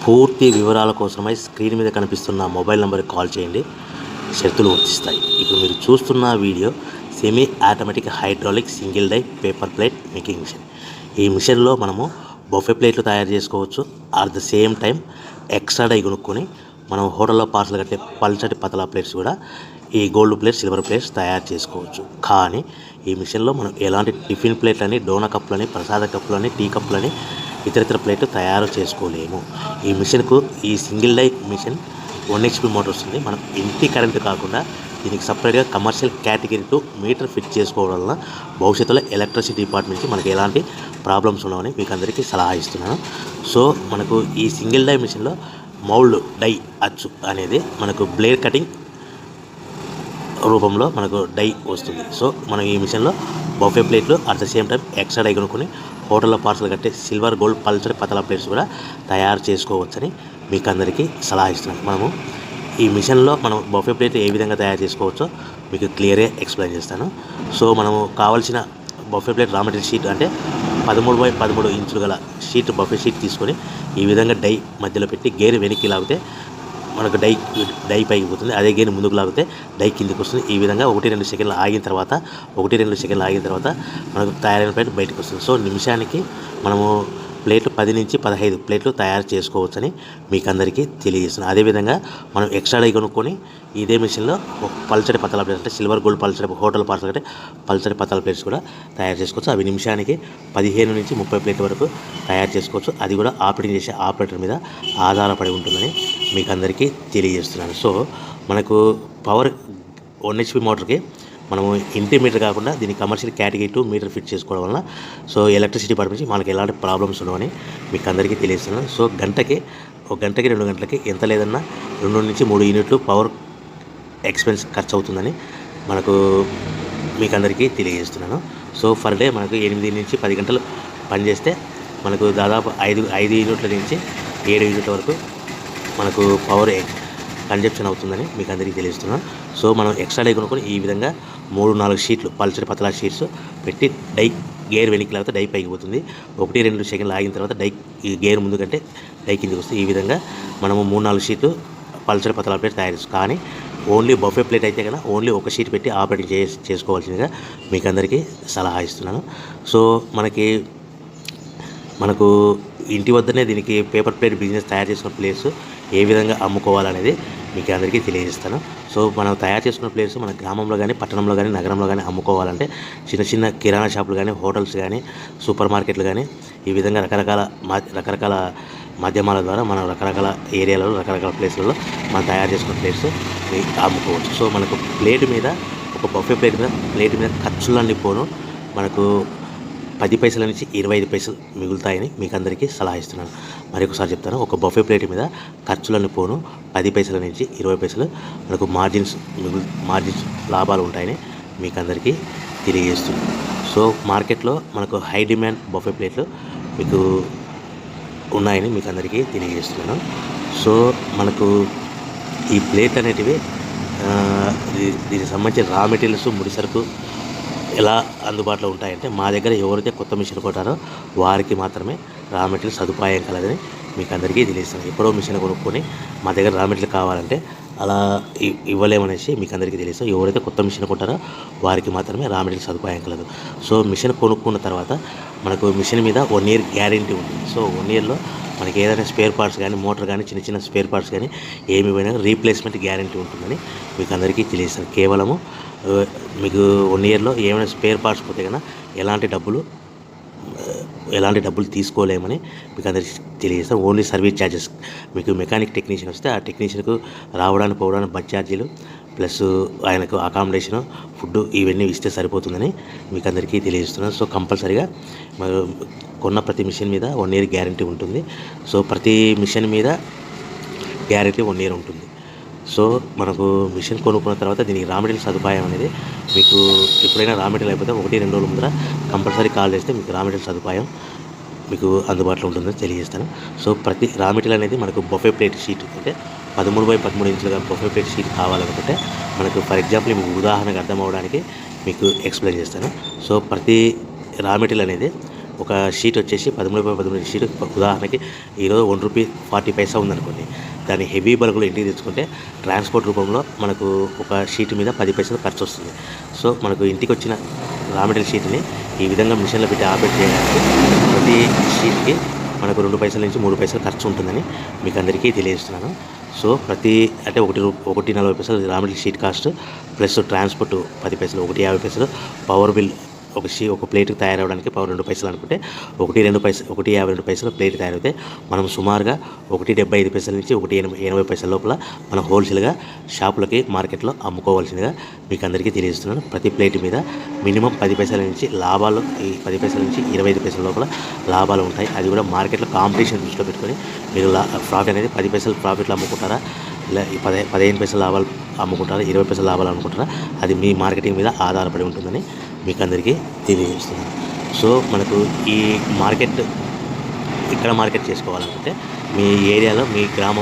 పూర్తి వివరాల కోసమై స్క్రీన్ మీద కనిపిస్తున్న మొబైల్ నెంబర్కి కాల్ చేయండి. షరతులు వర్తిస్తాయి. ఇప్పుడు మీరు చూస్తున్న video semi automatic hydraulic single die paper plate making machine. ఈ మిషన్లో మనము బఫే ప్లేట్లు తయారు చేసుకోవచ్చు. At the same time extra die కొనుక్కొని మనం హోటల్లో పార్సల్ కట్టే పల్చటి పతలా ప్లేట్స్ కూడా ఈ గోల్డ్ ప్లేట్స్, సిల్వర్ ప్లేట్స్ తయారు చేసుకోవచ్చు. కానీ ఈ మిషన్లో మనం ఎలాంటి టిఫిన్ ప్లేట్లని, డోనా కప్పులని, ప్రసాద కప్పులని, టీ కప్పులని, ఇతర ప్లేట్లు తయారు చేసుకోలేము. ఈ మిషన్కు ఈ single die machine 1 HP motor వస్తుంది. మనం ఇంటి కరెంటు కాకుండా దీనికి సపరేట్గా కమర్షియల్ కేటగిరీ 2 మీటర్ ఫిట్ చేసుకోవడం వల్ల భవిష్యత్తులో ఎలక్ట్రిసిటీ డిపార్ట్మెంట్ నుంచి మనకి ఎలాంటి ప్రాబ్లమ్స్ ఉండవని మీకు అందరికీ సలహా ఇస్తున్నాను. సో మనకు ఈ సింగిల్ డై మిషన్లో మౌల్డ్ డై అచ్చు అనేది మనకు బ్లేడ్ కటింగ్ రూపంలో మనకు డై వస్తుంది. సో మనం ఈ మిషన్లో బఫే ప్లేట్లు at the same time extra die కొనుక్కొని హోటల్లో పార్సల్ కట్టే సిల్వర్, గోల్డ్, పల్చడి పతలా ప్లేట్స్ కూడా తయారు చేసుకోవచ్చని మీకు అందరికీ సలహా ఇస్తున్నాను. మనము ఈ మిషన్లో మనం బఫే ప్లేట్ ఏ విధంగా తయారు చేసుకోవచ్చో మీకు క్లియర్గా ఎక్స్ప్లెయిన్ చేస్తాను. సో మనము కావాల్సిన buffet plate raw material sheet అంటే 13x13 ఇంచులు గల షీట్, బఫే షీట్ తీసుకొని ఈ విధంగా డై మధ్యలో పెట్టి గేర్ వెనక్కి లాగితే మనకు డై పైకి పోతుంది. అదే గేర్ ముందుకు లాగితే డై కిందికి వస్తుంది. ఈ విధంగా 1-2 సెకండ్లు ఆగిన తర్వాత మనకు తయారైన ప్లేట్ బయటకు వస్తుంది. సో నిమిషానికి మనము ప్లేట్లు 10 నుంచి 15 ప్లేట్లు తయారు చేసుకోవచ్చని మీకు అందరికీ తెలియజేస్తున్నాను. అదేవిధంగా మనం ఎక్స్ట్రా డై కొనుక్కొని ఇదే మిషన్లో పల్చడి పతలా ప్లేట్స్ అంటే సిల్వర్, గోల్డ్, పల్చడి హోటల్ పార్సల్ అంటే పల్చడి పతలా ప్లేట్స్ కూడా తయారు చేసుకోవచ్చు. అవి నిమిషానికి 15 నుంచి 30 ప్లేట్ల వరకు తయారు చేసుకోవచ్చు. అది కూడా ఆపరేటింగ్ చేసే ఆపరేటర్ మీద ఆధారపడి ఉంటుందని మీకు అందరికీ తెలియజేస్తున్నాను. సో మనకు పవర్ 1 HP మోటార్కి మనము ఇంటి మీటర్ కాకుండా దీన్ని కమర్షియల్ కేటగిరీ 2 మీటర్ ఫిట్ చేసుకోవడం వల్ల సో ఎలక్ట్రిసిటీ డిపార్ట్మెంట్ నుంచి మనకి ఎలాంటి ప్రాబ్లమ్స్ ఉండవని మీకు అందరికీ తెలియజేస్తున్నాను. సో ఒక గంటకి 2 గంటలకి ఎంత లేదన్నా 2 నుంచి 3 యూనిట్లు పవర్ ఎక్స్పెన్స్ ఖర్చు అవుతుందని మీకు అందరికీ తెలియజేస్తున్నాను. సో ఫర్ డే మనకు 8 నుంచి 10 గంటలు పనిచేస్తే మనకు దాదాపు 5 యూనిట్ల నుంచి 7 యూనిట్ల వరకు మనకు పవర్ కన్జప్షన్ అవుతుందని మీకు అందరికీ తెలియజేస్తున్నాను. సో మనం ఎక్స్ట్రా డై కొనుక్కొని ఈ విధంగా 3-4 షీట్లు పల్చడి పతలా షీట్స్ పెట్టి డై గేర్ వెనక్కి లాగితే డై పైకి పోతుంది. 1-2 సెకండ్లు ఆగిన తర్వాత ఈ గేర్ ముందు కంటే డై కిందికి వస్తుంది. ఈ విధంగా మనము 3-4 షీట్లు పల్చడి పతలా ప్లేట్ తయారు చేస్తాం. కానీ ఓన్లీ బఫే ప్లేట్ అయితే కనుక ఓన్లీ ఒక షీట్ పెట్టి ఆపరేటింగ్ చేసుకోవాల్సిందిగా మీకు అందరికీ సలహా ఇస్తున్నాను. సో మనకు ఇంటి వద్దనే దీనికి పేపర్ ప్లేట్ బిజినెస్ తయారు చేసుకున్న ప్లేస్ ఏ విధంగా అమ్ముకోవాలనేది మీకు అందరికీ తెలియజేస్తాను. సో మనం తయారు చేసుకున్న ప్లేస్ మన గ్రామంలో కానీ, పట్టణంలో కానీ, నగరంలో కానీ అమ్ముకోవాలంటే చిన్న కిరాణా షాపులు కానీ, హోటల్స్ కానీ, సూపర్ మార్కెట్లు కానీ ఈ విధంగా రకరకాల మాధ్యమాల ద్వారా మనం రకరకాల ఏరియాలలో, రకరకాల ప్లేస్లలో మనం తయారు చేసుకున్న ప్లేట్స్ అమ్ముకోవచ్చు. సో మనకు ప్లేట్ మీద ఒక బఫే ప్లేట్ మీద ఖర్చులన్నీ పోను మనకు 10 పైసల నుంచి 25 పైసలు మిగులుతాయని మీకు అందరికీ సలహా ఇస్తున్నాను. మరొకసారి చెప్తాను. ఒక బఫే ప్లేట్ మీద ఖర్చులను పోను 10 పైసల నుంచి 20 పైసలు మనకు మార్జిన్స్ లాభాలు ఉంటాయని మీకు అందరికీ తెలియజేస్తున్నాను. సో మార్కెట్లో మనకు హై డిమాండ్ బఫే ప్లేట్లు మీకు ఉన్నాయని మీకు అందరికీ తెలియజేస్తున్నాను. సో మనకు ఈ ప్లేట్ అనేటివి దీనికి సంబంధించిన రా మెటీరియల్స్, ముడిసరుకు ఎలా అందుబాటులో ఉంటాయంటే మా దగ్గర ఎవరైతే కొత్త మిషన్ కొట్టారో వారికి మాత్రమే రా మెటీరియల్ సదుపాయం కలదని మీకు అందరికీ తెలియజేస్తాను. ఎప్పుడో మిషన్ కొనుక్కొని మా దగ్గర రా మెటీరియల్ కావాలంటే అలా ఇవ్వలేమనేసి మీకు అందరికీ తెలియదు. ఎవరైతే కొత్త మిషన్ కొంటారో వారికి మాత్రమే రా మెటీరియల్ సదుపాయం కలదు. సో మిషన్ కొనుక్కున్న తర్వాత మనకు మిషన్ మీద 1 ఇయర్ గ్యారెంటీ ఉంటుంది. సో 1 ఇయర్లో మనకి ఏదైనా స్పేర్ పార్ట్స్ కానీ, మోటార్ కానీ, చిన్న స్పేర్ పార్ట్స్ కానీ ఏమి పోయినా రీప్లేస్మెంట్ గ్యారెంటీ ఉంటుందని మీకు అందరికీ తెలియజేస్తాను. కేవలము మీకు 1 ఇయర్లో ఏమైనా స్పేర్ పార్ట్స్ పోతే కన్నా ఎలాంటి డబ్బులు తీసుకోలేమని మీకు అందరికీ తెలియజేస్తాం. ఓన్లీ సర్వీస్ ఛార్జెస్ మీకు మెకానిక్ టెక్నీషియన్ వస్తే ఆ టెక్నీషియన్కు రావడానికి పోవడానికి బస్ ఛార్జీలు ప్లస్ ఆయనకు అకామిడేషను, ఫుడ్ ఇవన్నీ ఇస్తే సరిపోతుందని మీకు అందరికీ తెలియజేస్తున్నాను. సో కంపల్సరీగా కొన్న ప్రతి మిషన్ మీద 1 ఇయర్ గ్యారెంటీ ఉంటుంది. సో ప్రతి మిషన్ మీద గ్యారెంటీ 1 ఇయర్ ఉంటుంది. సో మనకు మిషన్ కొనుక్కున్న తర్వాత దీనికి రా మెటీరియల్ సదుపాయం అనేది మీకు ఎప్పుడైనా రా మెటీరియల్ అయిపోతే 1-2 రోజుల ముందర కంపల్సరీ కాల్ చేస్తే మీకు రా మెటీరియల్ సదుపాయం మీకు అందుబాటులో ఉంటుందని తెలియజేస్తాను. సో ప్రతి రా మెటీరియల్ అనేది మనకు బఫే ప్లేట్ షీట్ అంటే 13x13 ఇంచులుగా బఫే ప్లేట్ షీట్ కావాలనుకుంటే మనకు ఫర్ ఎగ్జాంపుల్ మీకు ఉదాహరణకు అర్థం అవ్వడానికి మీకు ఎక్స్ప్లెయిన్ చేస్తాను. సో ప్రతి రా మెటీరియల్ అనేది ఒక షీట్ వచ్చేసి 13 షీట్ ఉదాహరణకి ఈరోజు ₹1.40 ఉందనుకోండి. దాన్ని హెవీ బల్క్లో ఇంటికి తెచ్చుకుంటే ట్రాన్స్పోర్ట్ రూపంలో మనకు ఒక షీట్ మీద 10 పైసలు ఖర్చు వస్తుంది. సో మనకు ఇంటికి వచ్చిన రా మెటీరియల్ షీట్ని ఈ విధంగా మిషన్లో పెట్టి ఆపరేట్ చేయడానికి ప్రతి షీట్కి మనకు 2 పైసల నుంచి 3 పైసలు ఖర్చు ఉంటుందని మీకు అందరికీ తెలియజేస్తున్నాను. సో ప్రతి అంటే 1.40 raw material sheet cost plus transport 10 పైసలు, 1.50 పవర్ బిల్ ఒక ప్లేట్కి తయారవడానికి పవర్ 2 పైసలు అనుకుంటే 1.52 ప్లేట్ తయారైతే మనం సుమారుగా 1.75 నుంచి 1.80 లోపల మనం హోల్సేల్గా షాపులకి మార్కెట్లో అమ్ముకోవాల్సిందిగా మీకు అందరికీ తెలియజేస్తున్నాను. ప్రతి ప్లేట్ మీద మినిమం 10 పైసల నుంచి లాభాలు, ఈ 10 పైసల నుంచి 25 పైసల లోపల లాభాలు ఉంటాయి. అది కూడా మార్కెట్లో కాంపిటీషన్ దృష్టిలో పెట్టుకొని మీరు ప్రాఫిట్ అనేది 10 పైసలు ప్రాఫిట్లో అమ్ముకుంటారా, ఇలా 15 పైసల లాభాలు అమ్ముకుంటారా, 20 పైసల లాభాలు అమ్ముకుంటారా, అది మీ మార్కెటింగ్ మీద ఆధారపడి ఉంటుందని మీకు అందరికీ తెలియజేస్తున్నాను. సో మనకు ఈ మార్కెట్ ఇక్కడ మార్కెట్ చేసుకోవాలనుకుంటే మీ ఏరియాలో, మీ గ్రామంలో